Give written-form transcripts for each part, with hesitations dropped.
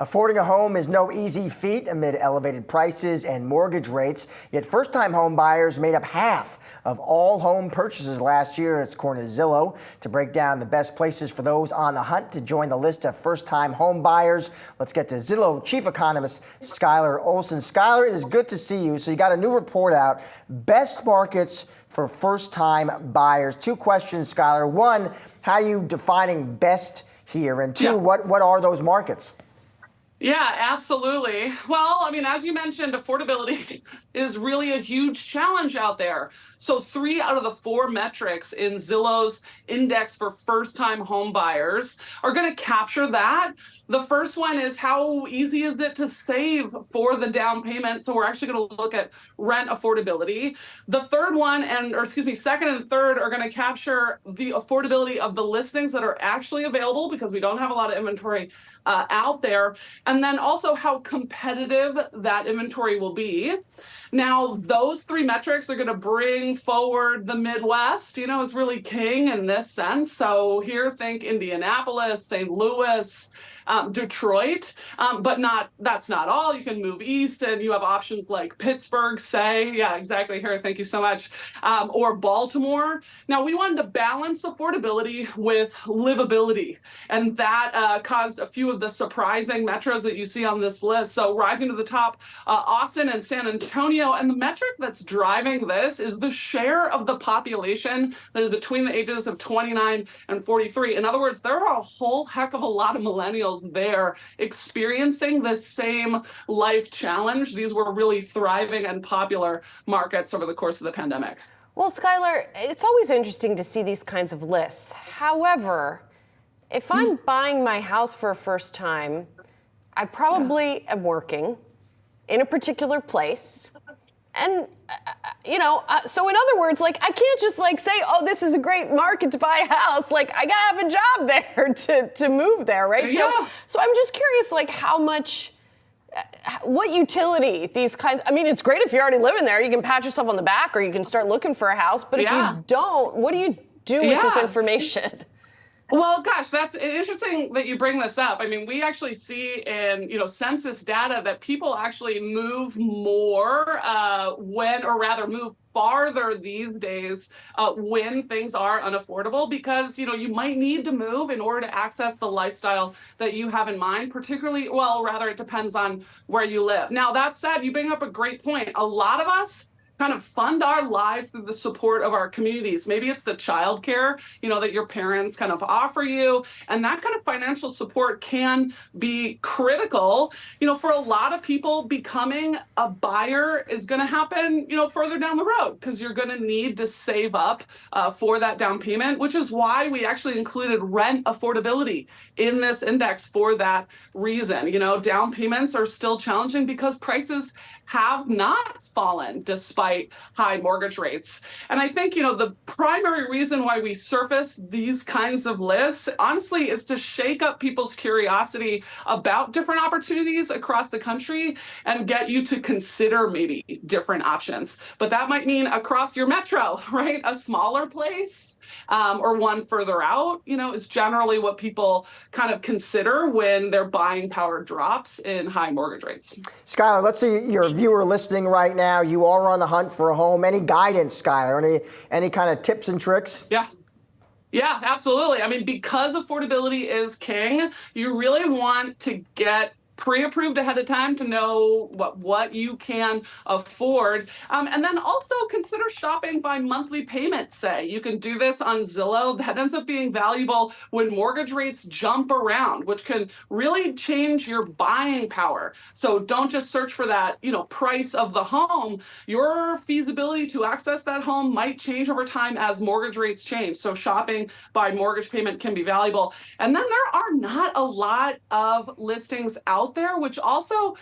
Affording a home is no easy feat amid elevated prices and mortgage rates. Yet first-time home buyers made up half of all home purchases last year, according to Zillow. To break down the best places for those on the hunt to join the list of first-time home buyers, let's get to Zillow Chief Economist Skylar Olsen. Skylar, it is good to see you. So you got a new report out, best markets for first-time buyers. Two questions, Skylar. One, how are you defining best here? And two, what are those markets? Yeah, absolutely. Well, I mean, as you mentioned, affordability is really a huge challenge out there. So 3 out of the 4 metrics in Zillow's index for first-time home buyers are going to capture that. The first one is how easy is it to save for the down payment? So we're actually going to look at rent affordability. The third one, second and third are going to capture the affordability of the listings that are actually available, because we don't have a lot of inventory out there. And then also how competitive that inventory will be. Now, those 3 metrics are going to bring forward the Midwest, is really king in this sense. So here, think Indianapolis, St. Louis, Detroit, but that's not all. You can move east and you have options like Pittsburgh, yeah, exactly here. Thank you so much. Or Baltimore. Now, we wanted to balance affordability with livability, and that caused a few of the surprising metros that you see on this list. So rising to the top, Austin and San Antonio, and the metric that's driving this is the share of the population that is between the ages of 29 and 43. In other words, there are a whole heck of a lot of millennials there experiencing the same life challenge. These were really thriving and popular markets over the course of the pandemic. Well, Skylar, it's always interesting to see these kinds of lists. However, if I'm buying my house for a first time, I probably am working in a particular place. And, so in other words, I can't just say, oh, this is a great market to buy a house. I gotta have a job there to move there, right? Yeah. So I'm just curious, how much, what utility these kinds, it's great if you're already living there, you can pat yourself on the back or you can start looking for a house. But if you don't, what do you do with this information? Well, gosh, that's interesting that you bring this up. We actually see in census data that people actually move more move farther these days when things are unaffordable, because you might need to move in order to access the lifestyle that you have in mind. It depends on where you live. Now, that said, you bring up a great point. A lot of us kind of fund our lives through the support of our communities. Maybe it's the childcare, that your parents kind of offer you. And that kind of financial support can be critical. For a lot of people, becoming a buyer is going to happen, further down the road, because you're going to need to save up for that down payment, which is why we actually included rent affordability in this index for that reason. Down payments are still challenging because prices have not fallen despite high mortgage rates. And I think, the primary reason why we surface these kinds of lists, honestly, is to shake up people's curiosity about different opportunities across the country and get you to consider maybe different options. But that might mean across your metro, right? A smaller place or one further out, is generally what people kind of consider when their buying power drops in high mortgage rates. Skylar, let's see your viewer listening right now. You are on the hunt for a home. Any guidance, Skylar? Any kind of tips and tricks? Yeah, absolutely. Because affordability is king, you really want to get pre-approved ahead of time to know what you can afford. And then also consider shopping by monthly payment, say. You can do this on Zillow. That ends up being valuable when mortgage rates jump around, which can really change your buying power. So don't just search for that, price of the home. Your feasibility to access that home might change over time as mortgage rates change. So shopping by mortgage payment can be valuable. And then there are not a lot of listings out there, which also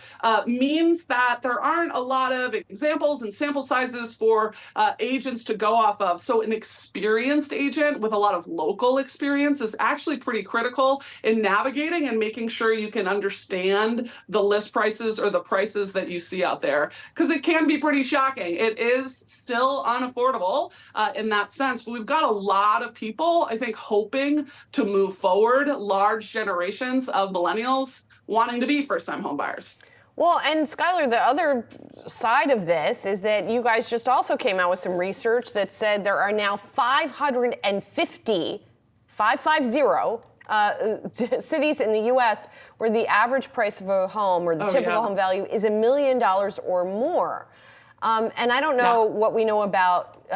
means that there aren't a lot of examples and sample sizes for agents to go off of. So an experienced agent with a lot of local experience is actually pretty critical in navigating and making sure you can understand the list prices or the prices that you see out there, because it can be pretty shocking. It is still unaffordable in that sense, but we've got a lot of people, I think, hoping to move forward, large generations of millennials wanting to be first-time home buyers. Well, and Skylar, the other side of this is that you guys just also came out with some research that said there are now 550 cities in the U.S. where the average price of a home or the typical home value is $1 million or more. And I don't know what we know about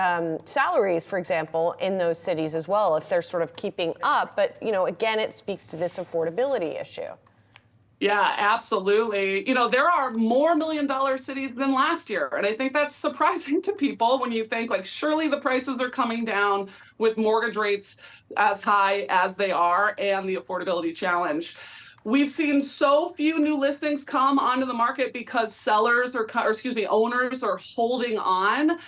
salaries, for example, in those cities as well, if they're sort of keeping up. But, again, it speaks to this affordability issue. Yeah, absolutely. There are more $1 million cities than last year. And I think that's surprising to people when you think, like, surely the prices are coming down with mortgage rates as high as they are and the affordability challenge. We've seen so few new listings come onto the market because owners are holding on,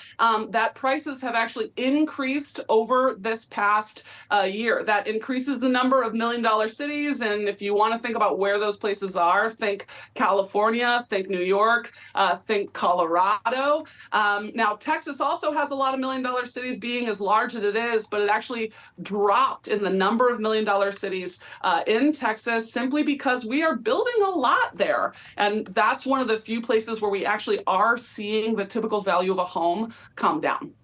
that prices have actually increased over this past year. That increases the number of $1 million cities. And if you want to think about where those places are, think California, think New York, think Colorado. Now, Texas also has a lot of $1 million cities being as large as it is, but it actually dropped in the number of $1 million cities in Texas simply because we are building a lot there. And that's one of the few places where we actually are seeing the typical value of a home come down.